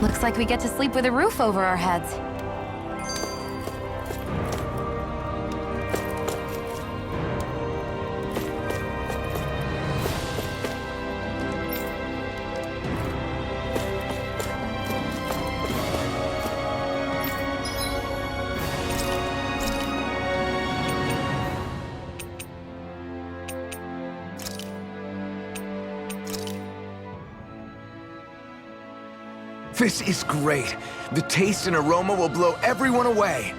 Looks like we get to sleep with a roof over our heads. This is great. The taste and aroma will blow everyone away.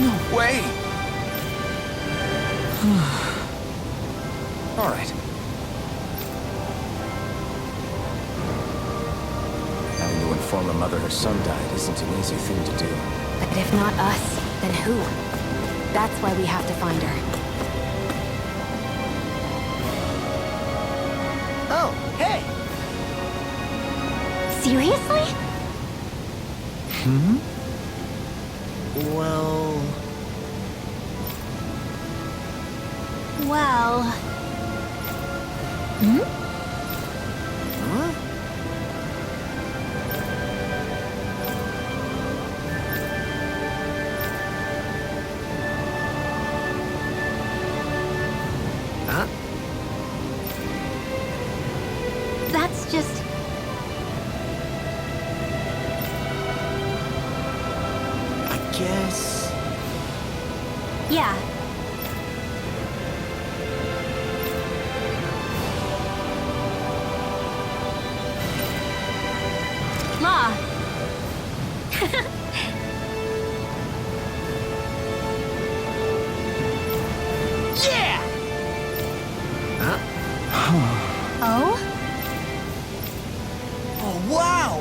No way! All right. Having to inform a mother her son died isn't an easy thing to do. But if not us, then who? That's why we have to find her. Oh, hey! Seriously? Hmm? Well... Well... Hmm? Huh? Huh? That's just... I guess... Yeah. Law. Yeah! Huh? Oh? Oh, wow!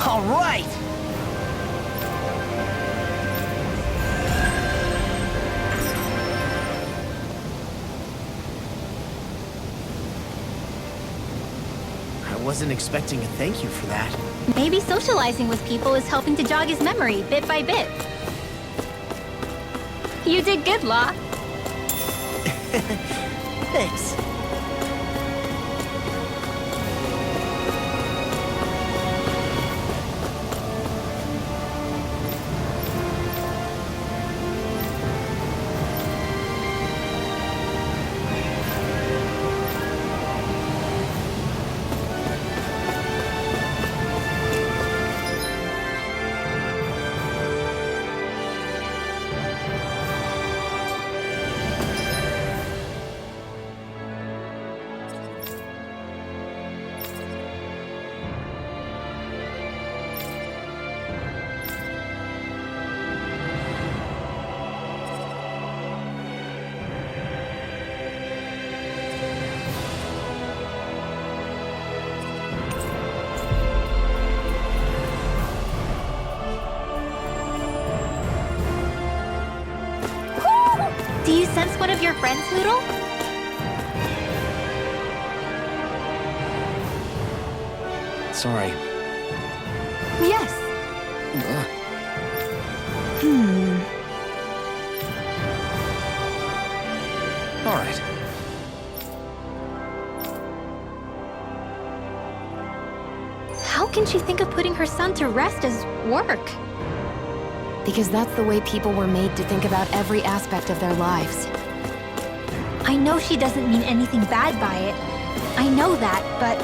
All right! I wasn't expecting a thank you for that. Maybe socializing with people is helping to jog his memory bit by bit. You did good, Law. Thanks. your friends, Noodle? Sorry. Yes. All right. How can she think of putting her son to rest as work? Because that's the way people were made to think about every aspect of their lives. I know she doesn't mean anything bad by it. I know that, but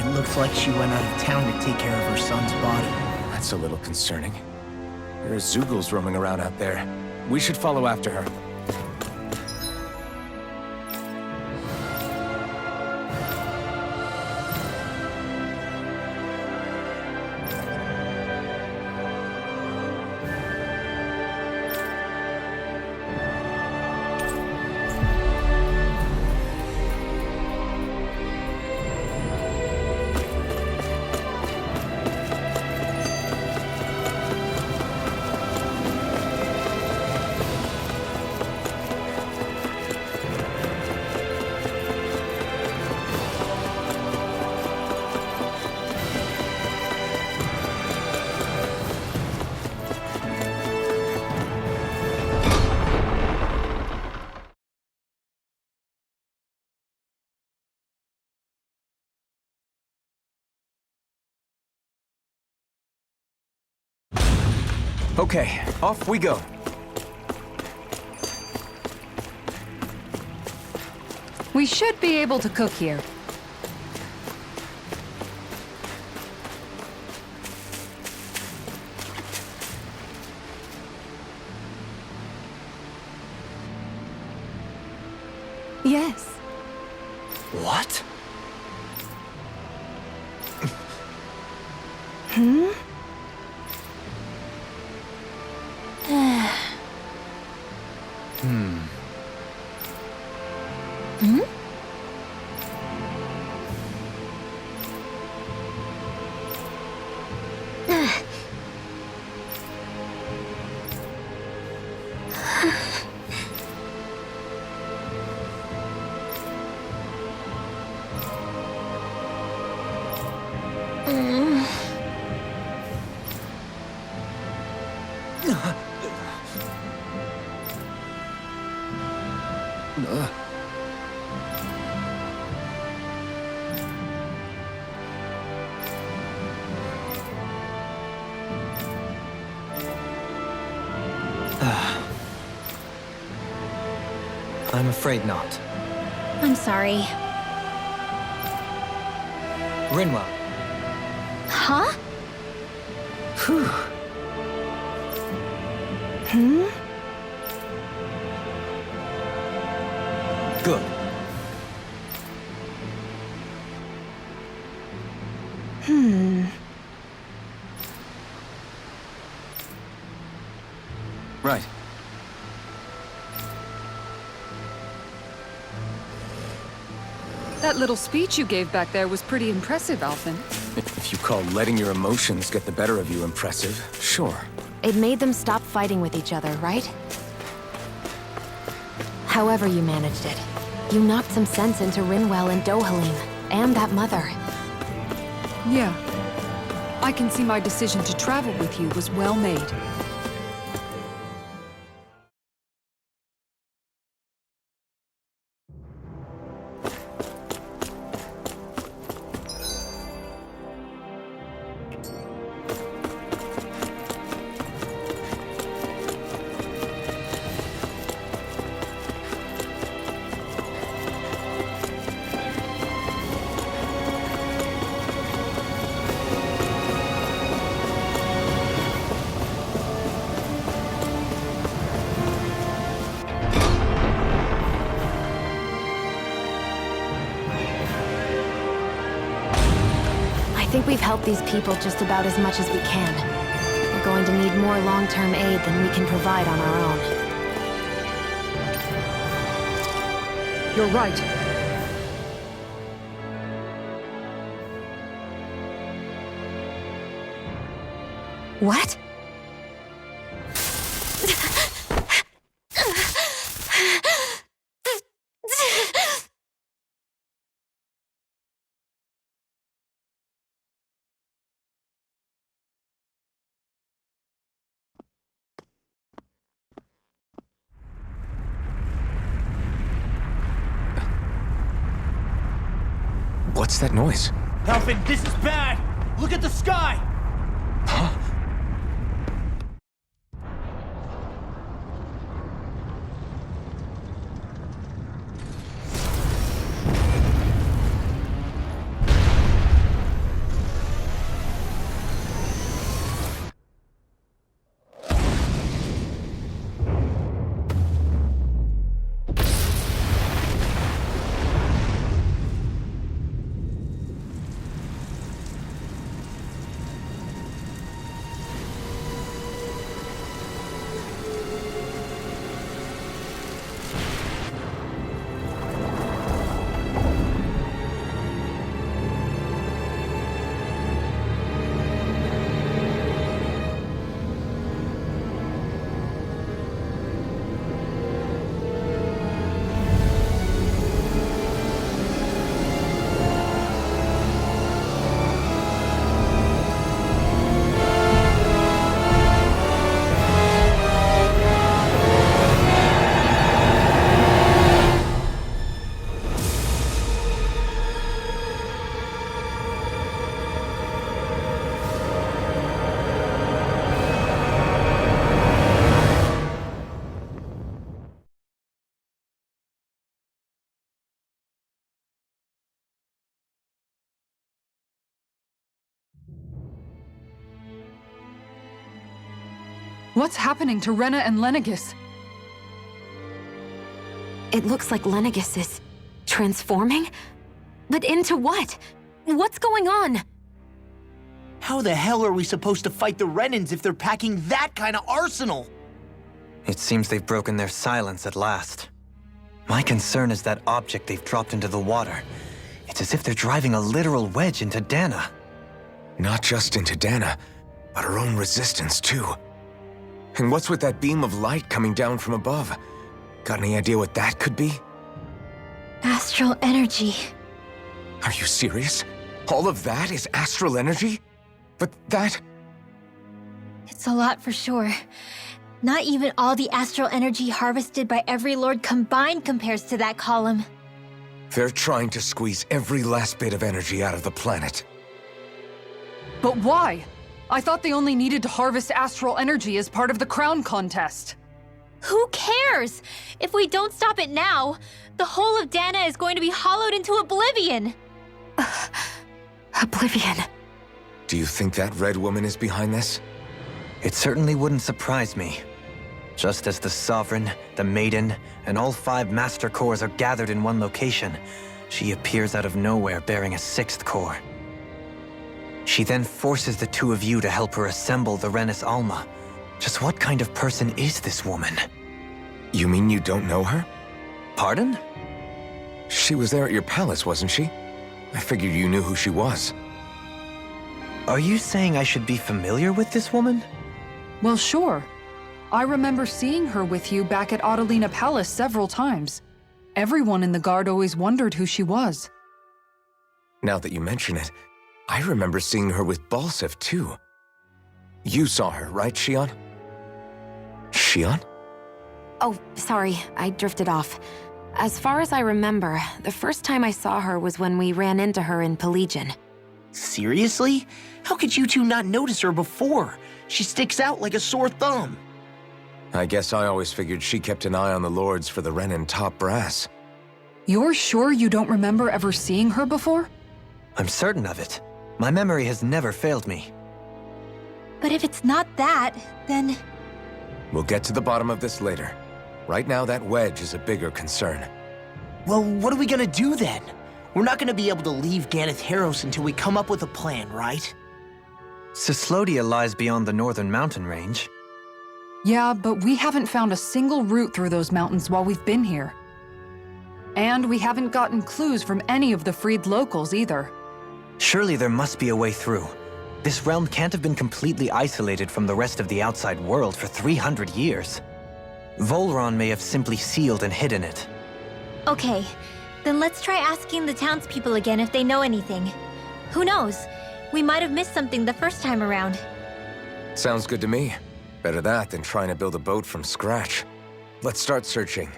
It looks like she went out of town to take care of her son's body. That's a little concerning. There are Zoogles roaming around out there. We should follow after her. Okay, off we go. We should be able to cook here. Yes. What? I'm afraid not. I'm sorry. Rinwell. Huh? Good. Right. That little speech you gave back there was pretty impressive, Alphen. If you call letting your emotions get the better of you impressive, sure. It made them stop fighting with each other, right? However you managed it, you knocked some sense into Rinwell and Dohalim, and that mother. Yeah. I can see my decision to travel with you was well made. I think we've helped these people just about as much as we can. We're going to need more long-term aid than we can provide on our own. You're right. What? What's that noise? Alvin, this is bad! Look at the sky! Huh? What's happening to Rena and Lenegis? It looks like Lenegis is transforming? But into what? What's going on? How the hell are we supposed to fight the Renans if they're packing that kind of arsenal? It seems they've broken their silence at last. My concern is that object they've dropped into the water. It's as if they're driving a literal wedge into Dana. Not just into Dana, but her own resistance, too. And what's with that beam of light coming down from above? Got any idea what that could be? Astral energy. Are you serious? All of that is astral energy? But that... It's a lot for sure. Not even all the astral energy harvested by every lord combined compares to that column. They're trying to squeeze every last bit of energy out of the planet. But why? I thought they only needed to harvest astral energy as part of the crown contest. Who cares? If we don't stop it now, the whole of Dana is going to be hollowed into oblivion. Oblivion. Do you think that red woman is behind this? It certainly wouldn't surprise me. Just as the Sovereign, the Maiden, and all 5 Master Cores are gathered in one location, she appears out of nowhere bearing a 6th core. She then forces the 2 of you to help her assemble the Renis Alma. Just what kind of person is this woman? You mean you don't know her? Pardon? She was there at your palace, wasn't she? I figured you knew who she was. Are you saying I should be familiar with this woman? Well, sure. I remember seeing her with you back at Adelina Palace several times. Everyone in the guard always wondered who she was. Now that you mention it, I remember seeing her with Balsef, too. You saw her, right, Shion? Shion? Oh, sorry, I drifted off. As far as I remember, the first time I saw her was when we ran into her in Pelagian. Seriously? How could you two not notice her before? She sticks out like a sore thumb. I guess I always figured she kept an eye on the lords for the Renan top brass. You're sure you don't remember ever seeing her before? I'm certain of it. My memory has never failed me. But if it's not that, then... We'll get to the bottom of this later. Right now, that wedge is a bigger concern. Well, what are we gonna do then? We're not gonna be able to leave Ganeth Haros until we come up with a plan, right? Cyslodia lies beyond the northern mountain range. Yeah, but we haven't found a single route through those mountains while we've been here. And we haven't gotten clues from any of the freed locals either. Surely there must be a way through. This realm can't have been completely isolated from the rest of the outside world for 300 years. Volron may have simply sealed and hidden it. Okay, then let's try asking the townspeople again if they know anything. Who knows? We might have missed something the first time around. Sounds good to me. Better that than trying to build a boat from scratch. Let's start searching.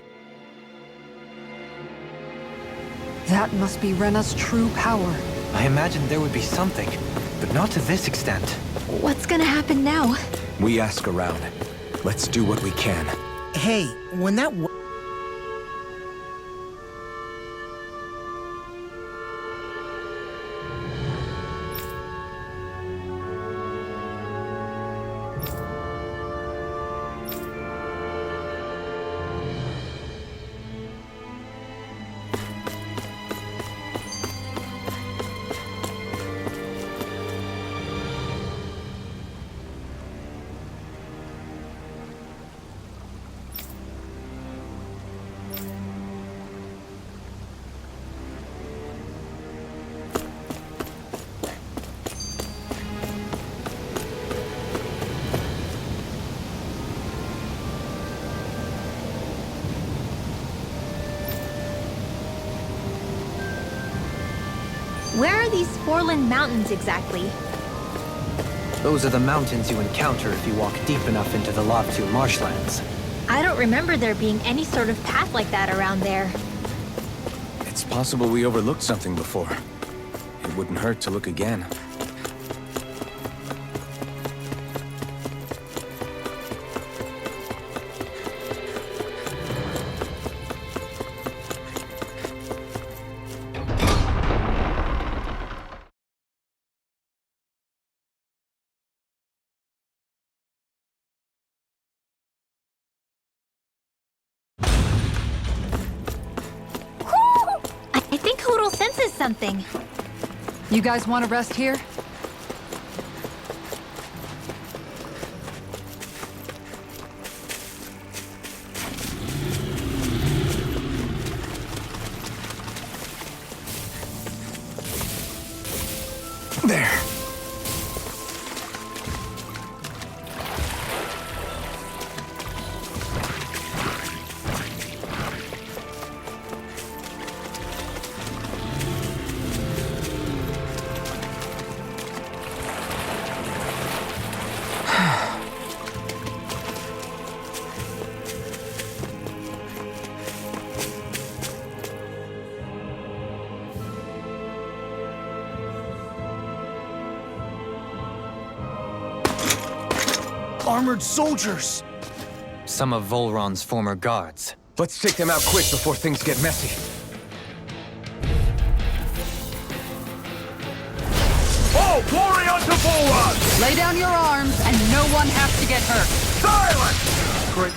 That must be Rena's true power. I imagined there would be something, but not to this extent. What's gonna happen now? We ask around. Let's do what we can. Hey, when that Where are these Forland Mountains exactly? Those are the mountains you encounter if you walk deep enough into the Lavtu marshlands. I don't remember there being any sort of path like that around there. It's possible we overlooked something before. It wouldn't hurt to look again. I think Hoodle senses something. You guys want to rest here? There. armored soldiers! Some of Volron's former guards. Let's take them out quick before things get messy. Oh, glory unto Volron! Lay down your arms, and no one has to get hurt. Silence! Great.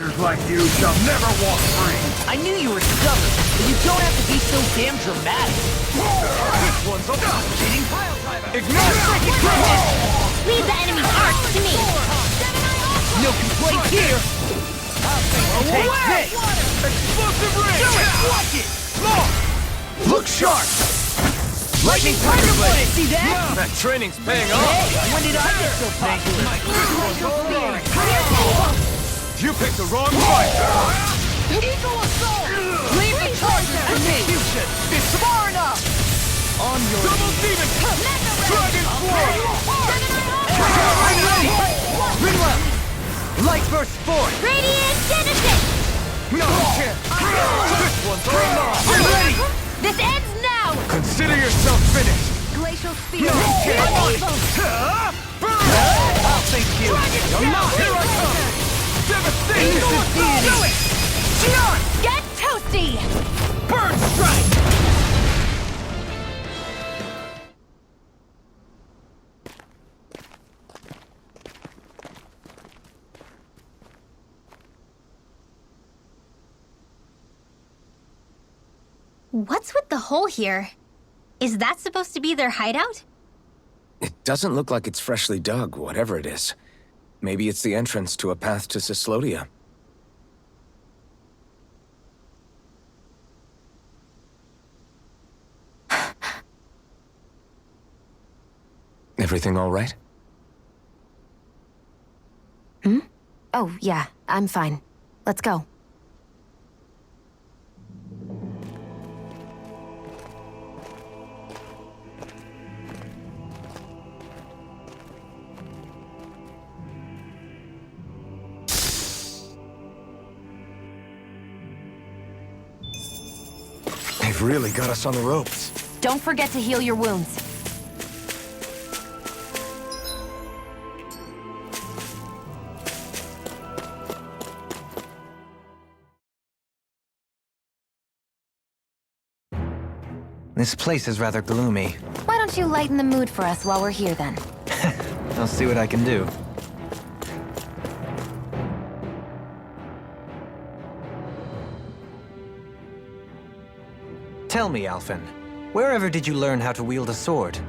Monsters like you shall never walk free! I knew you were stubborn, but you don't have to be so damn dramatic. This one's a cheating pile driver! Ignite! Leave the enemy arch to me. No complaints here! Take this! Explosive ring! Do it! Watch it! Look sharp! Lightning Tiger Blade! See that? That training's paying off! Hey, when did I get so popular? You picked the wrong fight! Eagle Assault! Leave the charges to me! It's far enough! On your... Double demon! Dragon Sword! I'm ready! Reload! Light burst forth! Radiant Genesis! No chance! This one's I'm ready! This ends now! Consider yourself finished! Glacial Spear! I'll thank you! Here I come! Devastation! Do it! Get toasty! Bird strike! What's with the hole here? Is that supposed to be their hideout? It doesn't look like it's freshly dug, whatever it is. Maybe it's the entrance to a path to Cyslodia. Everything all right? Oh, yeah, I'm fine. Let's go. They've really got us on the ropes. Don't forget to heal your wounds. This place is rather gloomy. Why don't you lighten the mood for us while we're here then? I'll see what I can do. Tell me, Alphen, wherever did you learn how to wield a sword?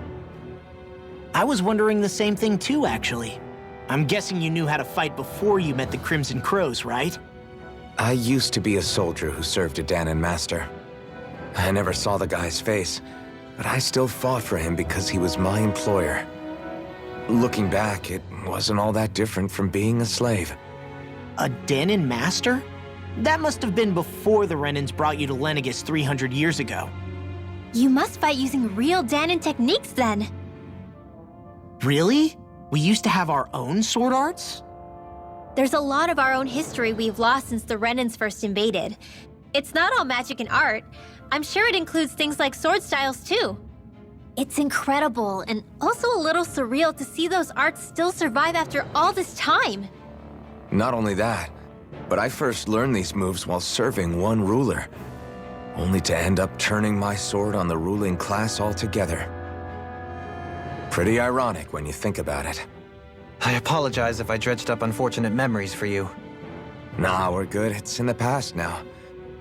I was wondering the same thing too, actually. I'm guessing you knew how to fight before you met the Crimson Crows, right? I used to be a soldier who served a Danon master. I never saw the guy's face, but I still fought for him because he was my employer. Looking back, it wasn't all that different from being a slave. A Danon master? That must have been before the Renans brought you to Lenegis 300 years ago. You must fight using real Danon techniques then. Really? We used to have our own sword arts? There's a lot of our own history we've lost since the Renans first invaded. It's not all magic and art. I'm sure it includes things like sword styles too. It's incredible and also a little surreal to see those arts still survive after all this time. Not only that, but I first learned these moves while serving one ruler, only to end up turning my sword on the ruling class altogether. Pretty ironic when you think about it. I apologize if I dredged up unfortunate memories for you. Nah, we're good. It's in the past now.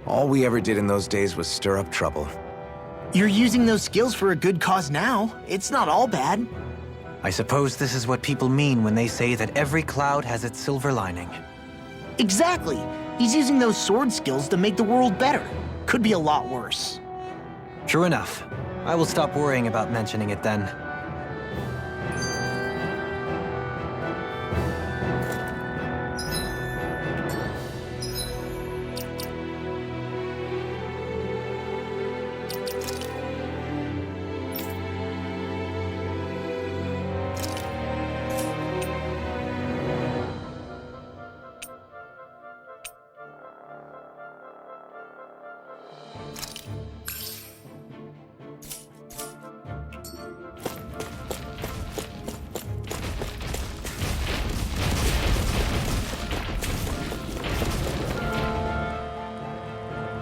All we ever did in those days was stir up trouble. You're using those skills for a good cause now. It's not all bad. I suppose this is what people mean when they say that every cloud has its silver lining. Exactly. He's using those sword skills to make the world better. Could be a lot worse. True enough. I will stop worrying about mentioning it then.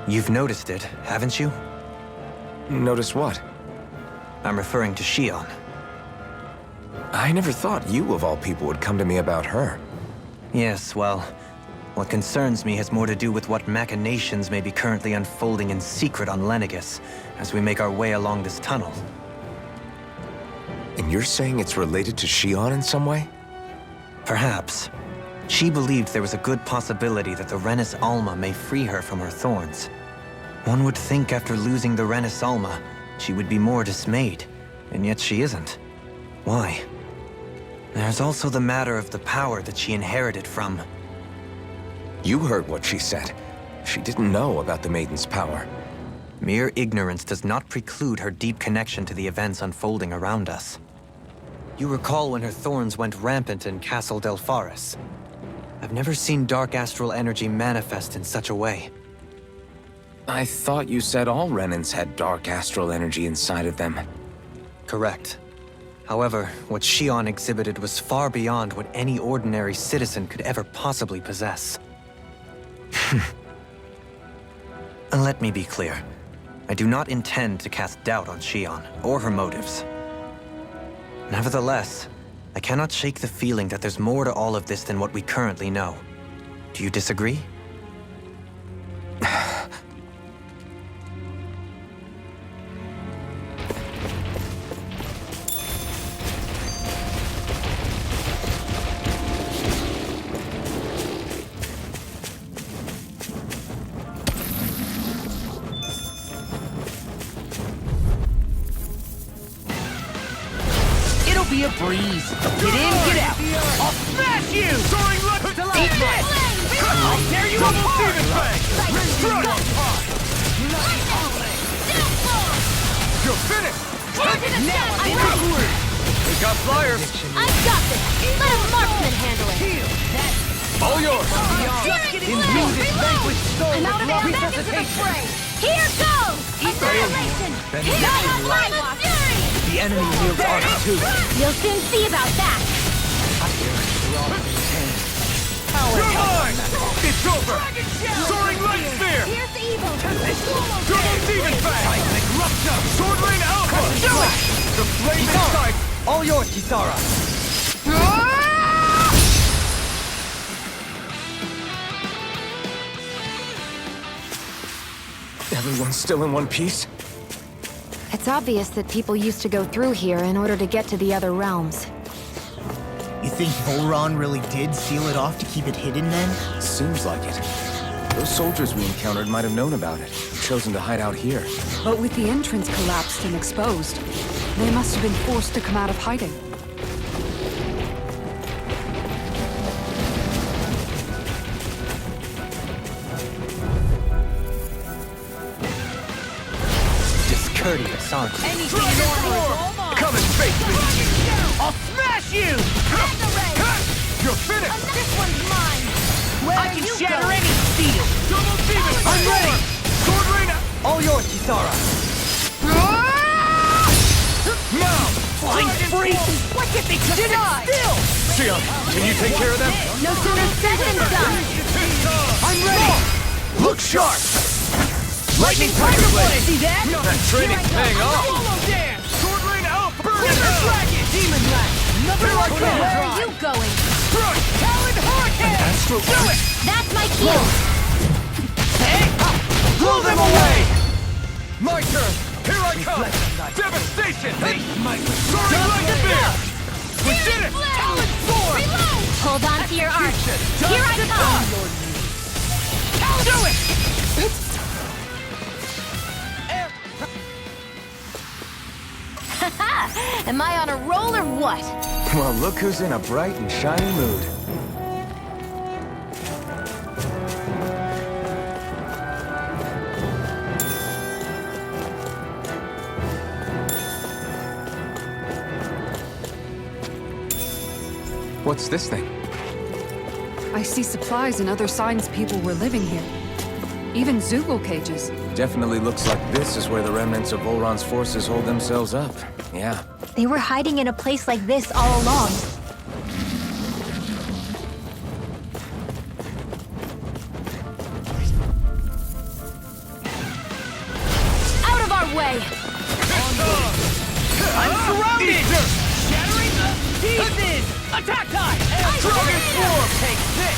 You've noticed it, haven't you? Notice what? I'm referring to Shion. I never thought you, of all people, would come to me about her. Yes, well, what concerns me has more to do with what machinations may be currently unfolding in secret on Lenegis as we make our way along this tunnel. And you're saying it's related to Shion in some way? Perhaps. She believed there was a good possibility that the Renis Alma may free her from her thorns. One would think after losing the Renis Alma, she would be more dismayed, and yet she isn't. Why? There's also the matter of the power that she inherited from... You heard what she said. She didn't know about the Maiden's power. Mere ignorance does not preclude her deep connection to the events unfolding around us. You recall when her thorns went rampant in Castle Delpharis. I've never seen dark astral energy manifest in such a way. I thought you said all Renans had dark astral energy inside of them. Correct. However, what Shion exhibited was far beyond what any ordinary citizen could ever possibly possess. And let me be clear. I do not intend to cast doubt on Shion or her motives. Nevertheless, I cannot shake the feeling that there's more to all of this than what we currently know. Do you disagree? It'll be a breeze. Get in, get out. I'll smash you! Eat this! I'll tear you apart! You're finished! Now I'm ready! We got flyers! I've got this! Let a marksman handle it! All yours! I'm out of ammo! Back into the fray! Here goes! Then the enemy wields arc too. You'll soon see about that. You're mine! It's over! Soaring Light Sphere! Here's evil. Double Demon Fang! Seismic Rupture! Sword Rain Alpha! Do it! The Flaming Sight! All yours, Kisara. Everyone's still in one piece? It's obvious that people used to go through here in order to get to the other realms. You think Volron really did seal it off to keep it hidden then? Seems like it. Those soldiers we encountered might have known about it, chosen to hide out here. But with the entrance collapsed and exposed, they must have been forced to come out of hiding. Discourteous, aren't you? Come and face me! I'll smash you! You're finished! This one's mine. I can shatter any steel! Double Demon Fang! I'm ready! Sword Rain All yours, Kisara. Now! Flying free! Why can't they just sit still? Sion, can you take care of them? No sooner said than done. I'm ready! Look sharp! Lightning Tiger Blade! See that? That training's paying off! Solo dance! Sword Rain Alpha! Burn it River out! Dragon! Demon Lash! Another Here I one! come! Where are you going? Crush! Talon Hurricane! Astral Do it! That's my cue. Hey! Blow them away! My turn! Here I come! Devastation! Soaring like a bear! We did it! Talon Sword! Hold on to your arc. Here I come. Do it! Am I on a roll or what? Well, look who's in a bright and shiny mood. What's this thing? I see supplies and other signs people were living here. Even Zoogle cages. Definitely looks like this is where the remnants of Volron's forces hold themselves up. Yeah. They were hiding in a place like this all along. Out of our way! I'm surrounded! Shattering the pieces! Attack time! Dragon Swarm! Take this!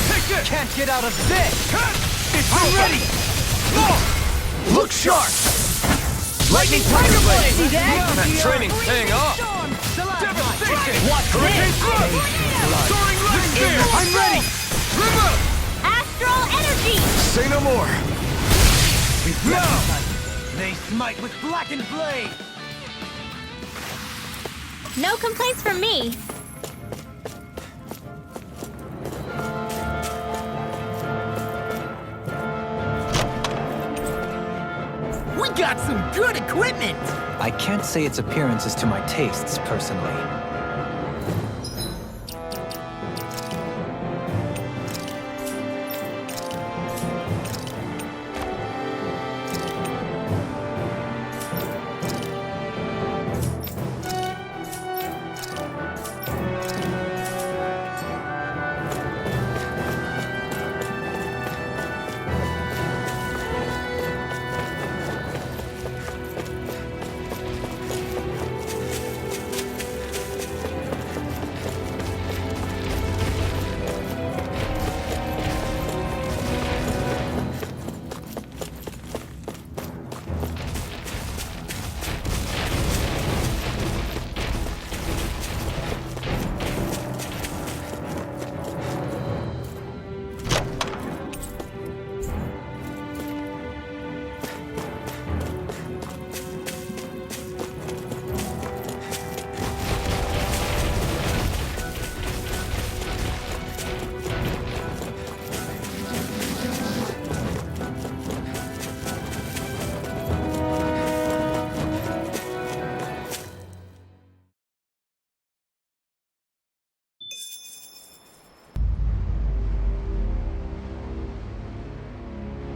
Take this! Can't get out of this! I'm ready! Look sharp! Lightning Tiger Blade! See That training's paying off! Devastation! Watch Hurricane this! Thrust! Soaring Light Sphere! I'm ready! River! Astral energy! Say no more! Now! They smite with blackened blade! No complaints from me. We got some good equipment! I can't say its appearance is to my tastes, personally.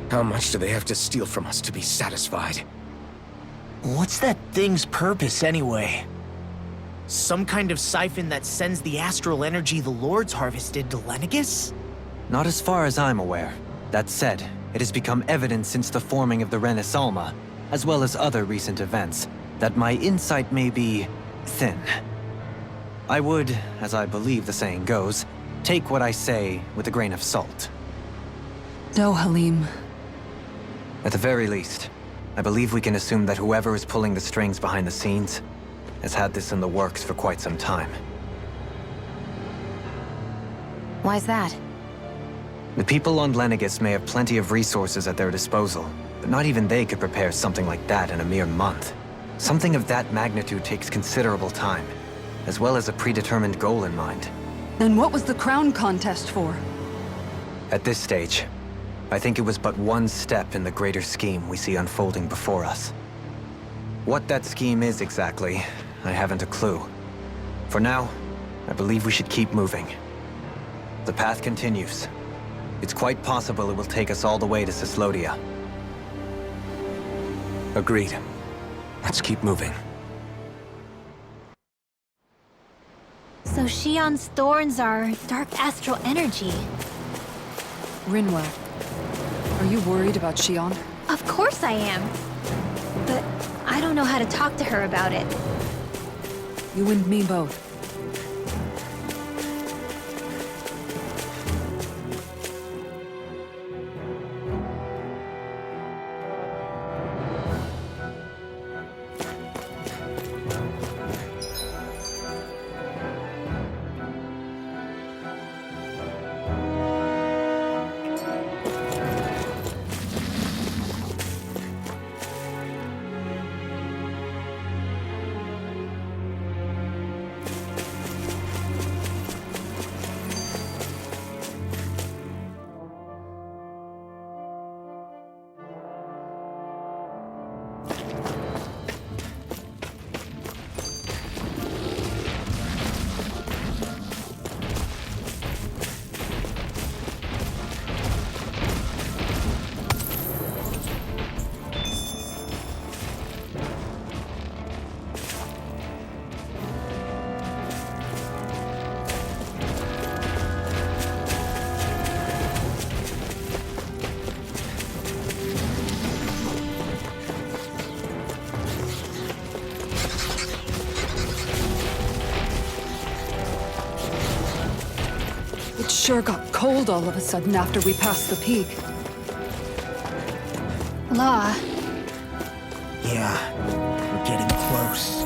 How much do they have to steal from us to be satisfied? What's that thing's purpose, anyway? Some kind of siphon that sends the astral energy the Lords harvested to Lenegus? Not as far as I'm aware. That said, it has become evident since the forming of the Renaissance, as well as other recent events, that my insight may be thin. I would, as I believe the saying goes, take what I say with a grain of salt. No, Halim. At the very least, I believe we can assume that whoever is pulling the strings behind the scenes has had this in the works for quite some time. Why's that? The people on Lenegus may have plenty of resources at their disposal, but not even they could prepare something like that in a mere month. Something of that magnitude takes considerable time, as well as a predetermined goal in mind. Then what was the crown contest for? At this stage, I think it was but one step in the greater scheme we see unfolding before us. What that scheme is exactly, I haven't a clue. For now, I believe we should keep moving. The path continues. It's quite possible it will take us all the way to Cyslodia. Agreed. Let's keep moving. So Shion's thorns are dark astral energy. Rinwell, are you worried about Shion? Of course I am. But I don't know how to talk to her about it. You and me both. It sure got cold all of a sudden after we passed the peak. Law, Yeah, we're getting close.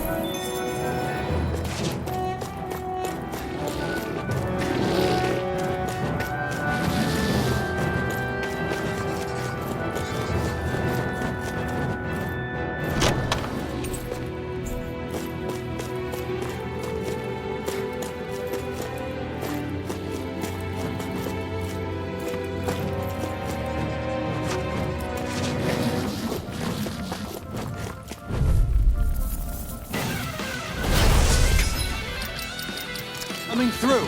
Coming through.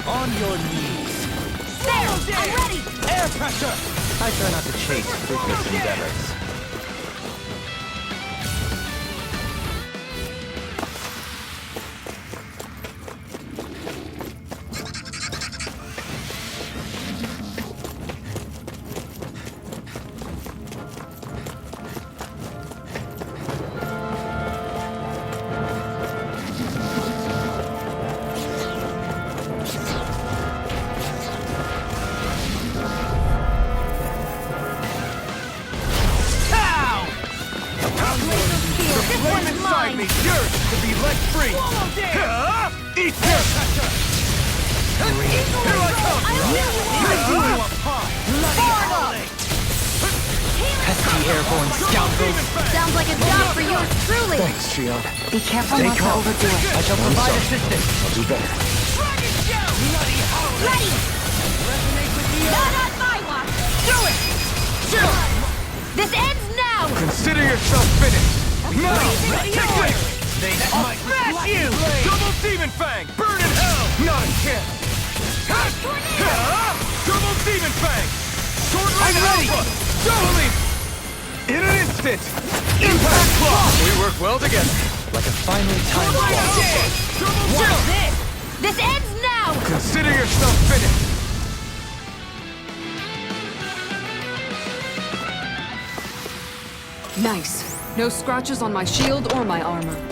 On your knees. there! I'm ready! Air pressure! I try not to chase fruitless endeavors. Inside me yearns to be let free. Eat this! Here I come! You up high! Pesky airborne scoundrels! Sounds like a job for yours truly! Thanks, Shion. Be careful Stay not to calm. overdo it. I shall provide assistance. I'll do better. Ready! Not on my watch! Do it! This ends now! Consider yourself finished! Now! Take this! I'll smash you! Double Demon Fang! Burn in hell! Not a chance! Double Demon Fang! Sword Ring Alpha! Go, Halim! In an instant! Instant! Impact block! We work well together. Like a finely timed wall. Turbo jump! This ends now! Consider yourself finished. Nice. No scratches on my shield or my armor.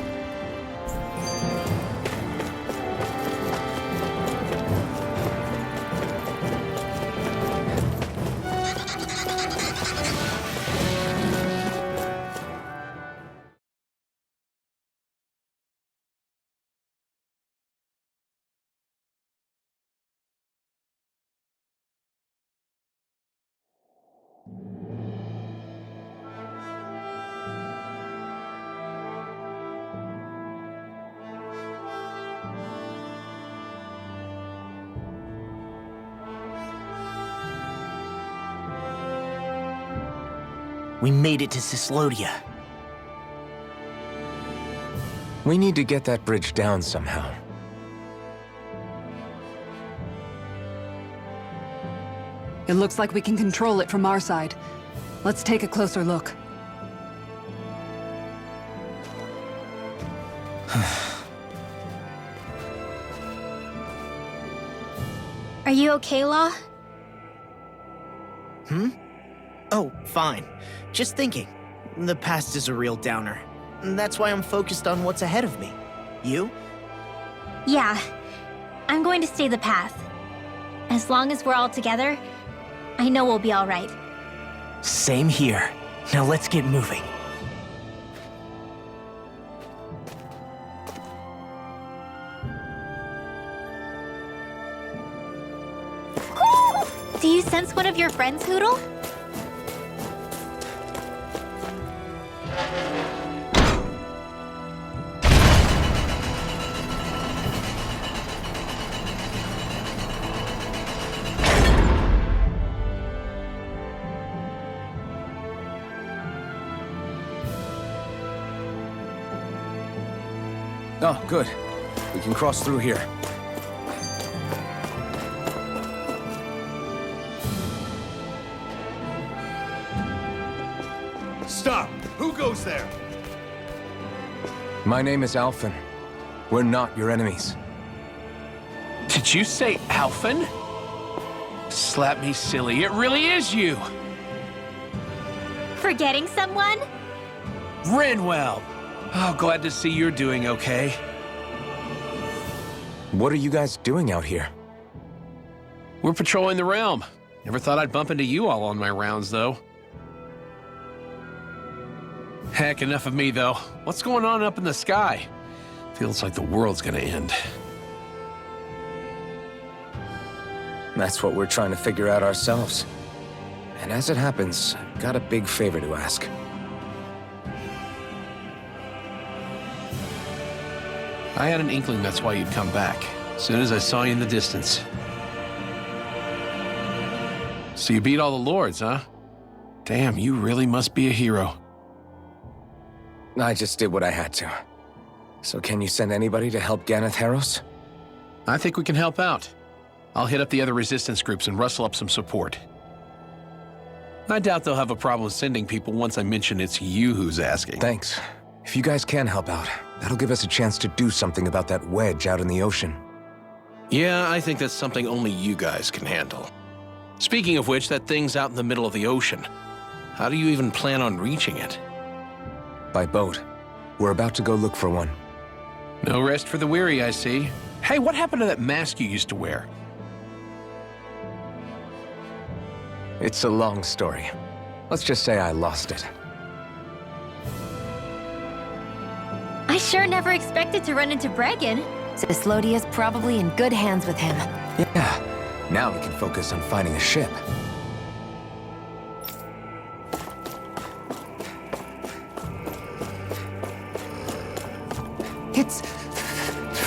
We made it to Cyslodia. We need to get that bridge down somehow. It looks like we can control it from our side. Let's take a closer look. Are you okay, Law? Oh, fine. Just thinking. The past is a real downer. That's why I'm focused on what's ahead of me. You? Yeah. I'm going to stay the path. As long as we're all together, I know we'll be all right. Same here. Now let's get moving. Do you sense one of your friends, Hoodle? Oh, good. We can cross through here. Stop! Who goes there? My name is Alphen. We're not your enemies. Did you say Alphen? Slap me silly, it really is you! Forgetting someone? Renwell! Oh, glad to see you're doing okay. What are you guys doing out here? We're patrolling the realm. Never thought I'd bump into you all on my rounds, though. Heck, enough of me, though. What's going on up in the sky? Feels like the world's gonna end. That's what we're trying to figure out ourselves. And as it happens, I've got a big favor to ask. I had an inkling that's why you'd come back. As soon as I saw you in the distance. So you beat all the lords, huh? Damn, you really must be a hero. I just did what I had to. So can you send anybody to help Ganeth Heros? I think we can help out. I'll hit up the other resistance groups and rustle up some support. I doubt they'll have a problem sending people once I mention it's you who's asking. Thanks. If you guys can help out, that'll give us a chance to do something about that wedge out in the ocean. Yeah, I think that's something only you guys can handle. Speaking of which, that thing's out in the middle of the ocean. How do you even plan on reaching it? By boat. We're about to go look for one. No rest for the weary, I see. Hey, what happened to that mask you used to wear? It's a long story. Let's just say I lost it. I sure never expected to run into Bregan. Cyslodia's probably in good hands with him. Yeah. Now we can focus on finding a ship. It's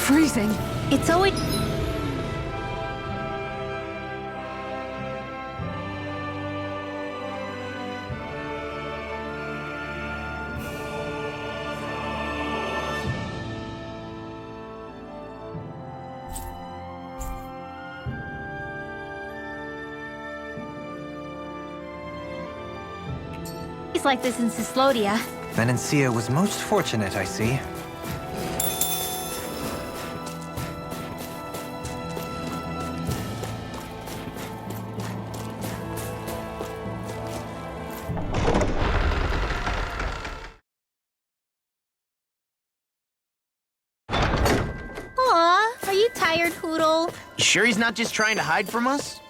freezing. It's always... just like this in Cyslodia. Venencia was most fortunate, I see. Aw, are you tired, Hoodle? You sure he's not just trying to hide from us?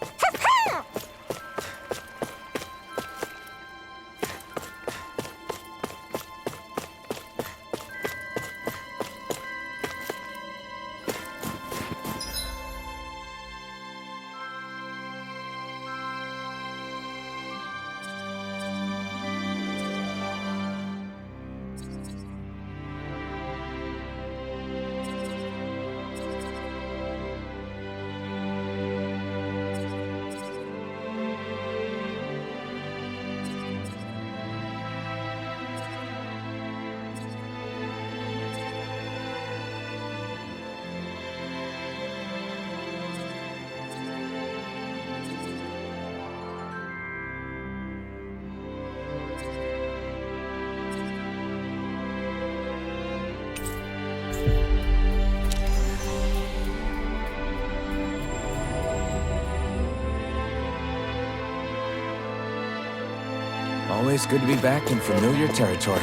Always good to be back in familiar territory.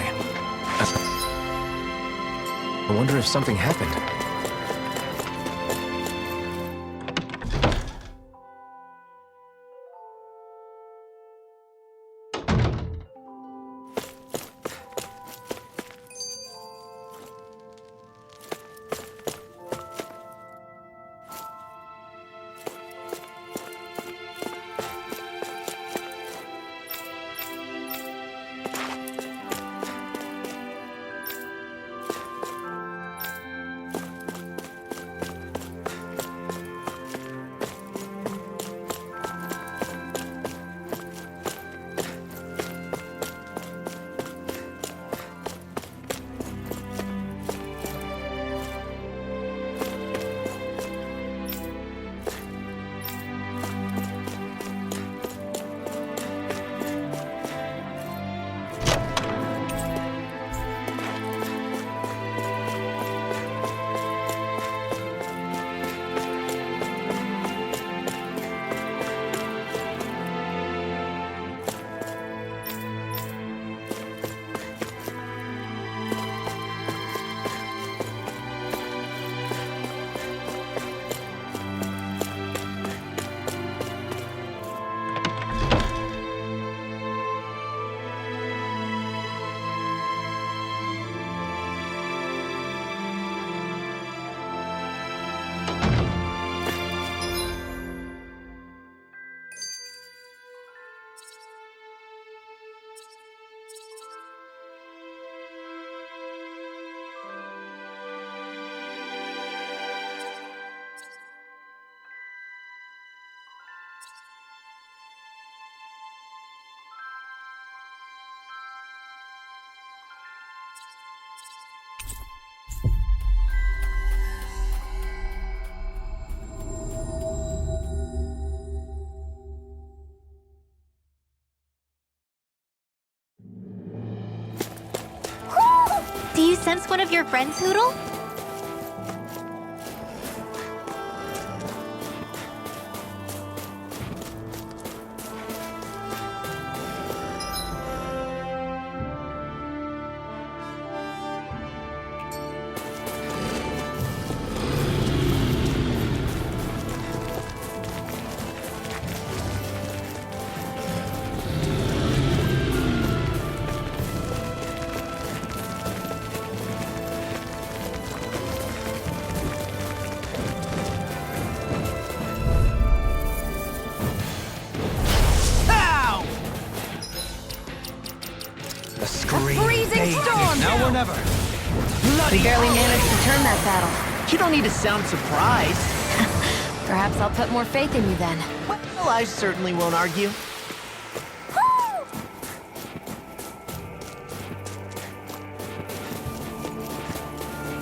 I wonder if something happened. Do you sense one of your friends, Hoodle? Now or never. We barely managed to turn that battle. You don't need to sound surprised. Perhaps I'll put more faith in you then. Well, I certainly won't argue.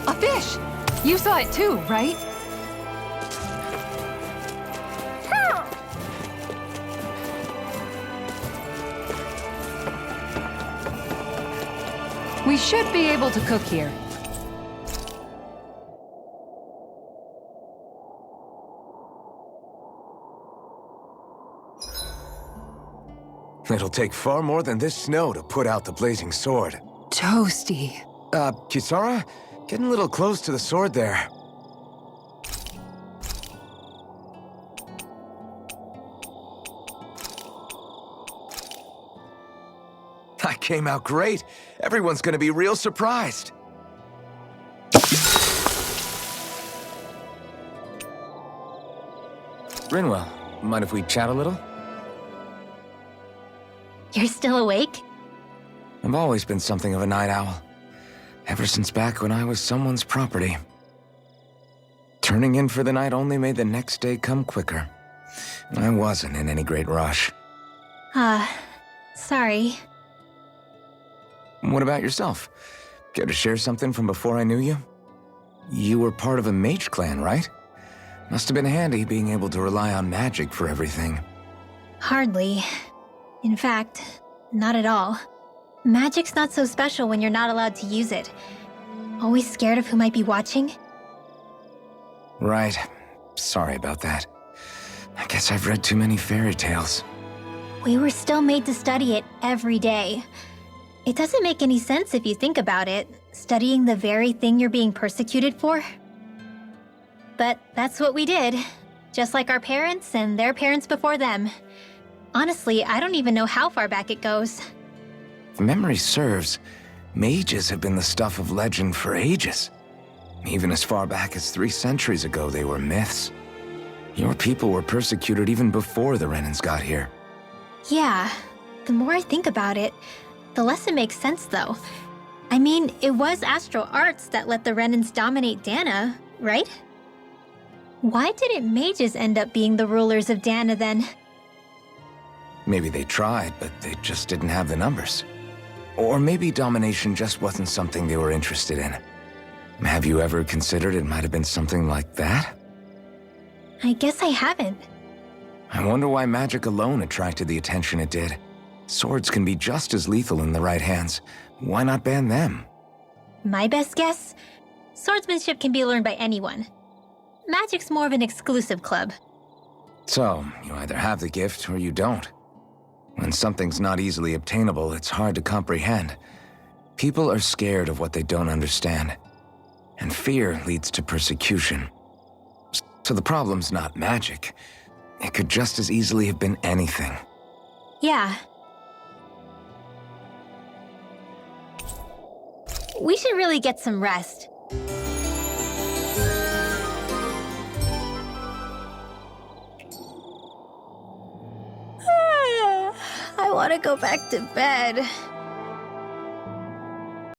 A fish! You saw it too, right? We should be able to cook here. It'll take far more than this snow to put out the blazing sword. Toasty. Kisara? Getting a little close to the sword there. That came out great. Everyone's gonna be real surprised. Rinwell, mind if we chat a little? You're still awake? I've always been something of a night owl. Ever since back when I was someone's property. Turning in for the night only made the next day come quicker. I wasn't in any great rush. Sorry. What about yourself? Care to share something from before I knew you? You were part of a mage clan, right? Must have been handy being able to rely on magic for everything. Hardly. In fact, not at all. Magic's not so special when you're not allowed to use it. Always scared of who might be watching? Right. Sorry about that. I guess I've read too many fairy tales. We were still made to study it every day. It doesn't make any sense if you think about it, studying the very thing you're being persecuted for. But that's what we did, just like our parents and their parents before them. Honestly, I don't even know how far back it goes. If memory serves, mages have been the stuff of legend for ages. Even as far back as 3 centuries ago, they were myths. Your people were persecuted even before the Renans got here. Yeah, the more I think about it, the less it makes sense though. I mean, it was astral arts that let the Renans dominate Dana, right? Why didn't mages end up being the rulers of Dana then? Maybe they tried, but they just didn't have the numbers. Or maybe domination just wasn't something they were interested in. Have you ever considered it might have been something like that? I guess I haven't. I wonder why magic alone attracted the attention it did. Swords can be just as lethal in the right hands. Why not ban them? My best guess? Swordsmanship can be learned by anyone. Magic's more of an exclusive club. So, you either have the gift or you don't. When something's not easily obtainable, it's hard to comprehend. People are scared of what they don't understand. And fear leads to persecution. So the problem's not magic. It could just as easily have been anything. Yeah. We should really get some rest. I want to go back to bed.